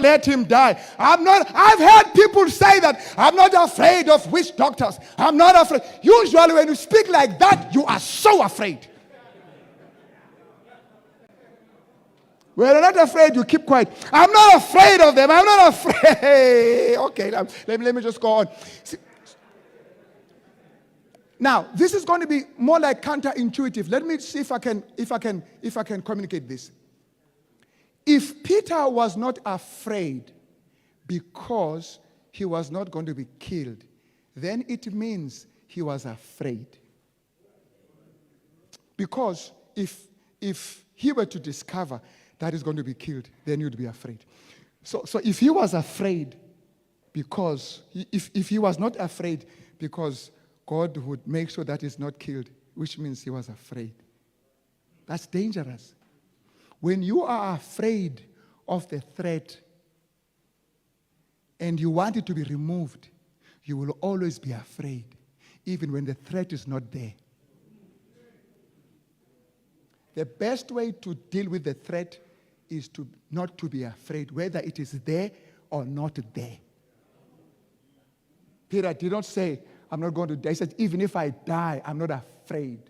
let him die. I've heard people say that, I'm not afraid of witch doctors. I'm not afraid. Usually when you speak like that, you are so afraid. When you're not afraid, you keep quiet. I'm not afraid of them. I'm not afraid. Okay, let me just go on. See, now, this is going to be more like counterintuitive. Let me see if I can communicate this. If Peter was not afraid because he was not going to be killed, then it means he was afraid. Because if he were to discover that he's going to be killed, then you'd be afraid. So if he was afraid because, if he was not afraid because God would make sure that he's not killed, which means he was afraid. That's dangerous. When you are afraid of the threat and you want it to be removed, you will always be afraid, even when the threat is not there. The best way to deal with the threat is not to be afraid, whether it is there or not there. Peter did not say, I'm not going to die. He said, even if I die, I'm not afraid.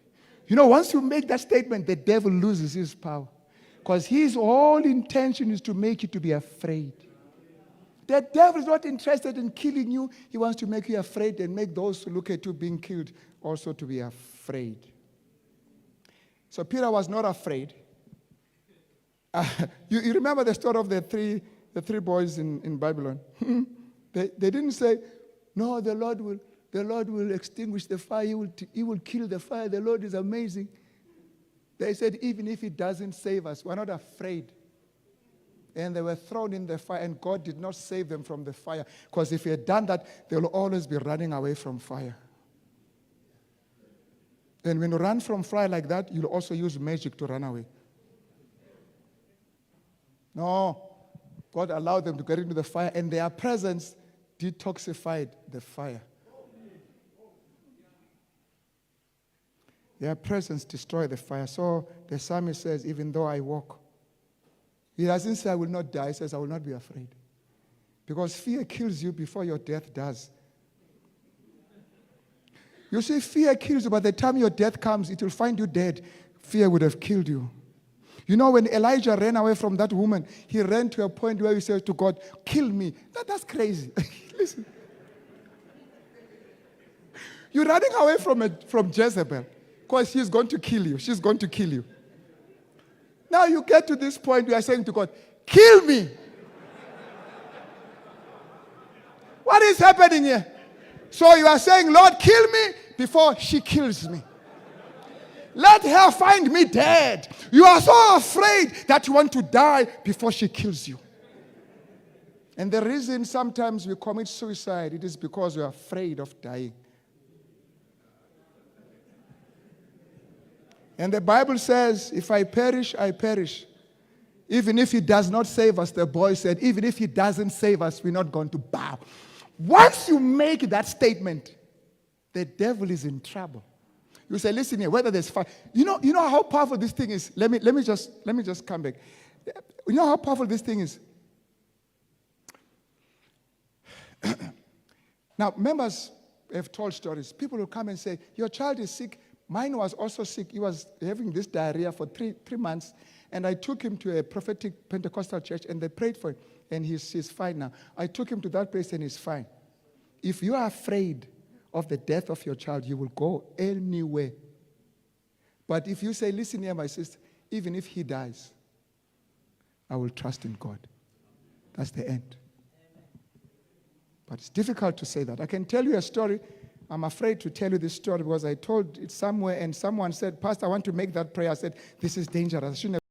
You know, once you make that statement, the devil loses his power. Because his whole intention is to make you to be afraid. The devil is not interested in killing you. He wants to make you afraid and make those who look at you being killed also to be afraid. So Peter was not afraid. You remember the story of the three boys in Babylon? They didn't say, no, the Lord will extinguish the fire. He will kill the fire. The Lord is amazing. They said, even if he doesn't save us, we're not afraid. And they were thrown in the fire, and God did not save them from the fire. Because if he had done that, they will always be running away from fire. And when you run from fire like that, you'll also use magic to run away. No, God allowed them to get into the fire, and their presence detoxified the fire. Their presence destroyed the fire. So the psalmist says, even though I walk, he doesn't say I will not die. He says I will not be afraid. Because fear kills you before your death does. You see, fear kills you. By the time your death comes, it will find you dead. Fear would have killed you. You know, when Elijah ran away from that woman, he ran to a point where he said to God, kill me. That's crazy. Listen. You're running away from Jezebel because she's going to kill you. She's going to kill you. Now you get to this point where you're saying to God, kill me. What is happening here? So you are saying, Lord, kill me before she kills me. Let her find me dead. You are so afraid that you want to die before she kills you. And the reason sometimes we commit suicide, it is because we are afraid of dying. And the Bible says, if I perish, I perish. Even if he does not save us, the boy said, even if he doesn't save us, we're not going to bow. Once you make that statement, the devil is in trouble. You say, listen here, whether there's fire. You know how powerful this thing is? Let me just come back. You know how powerful this thing is? Now, members have told stories. People will come and say, your child is sick. Mine was also sick. He was having this diarrhea for three months. And I took him to a prophetic Pentecostal church, and they prayed for him. And he's fine now. I took him to that place, and he's fine. If you are afraid of the death of your child, you will go anywhere. But if you say, listen here, my sister, even if he dies, I will trust in God. That's the end. But it's difficult to say that. I can tell you a story. I'm afraid to tell you this story because I told it somewhere, and someone said, Pastor, I want to make that prayer. I said, this is dangerous. I shouldn't have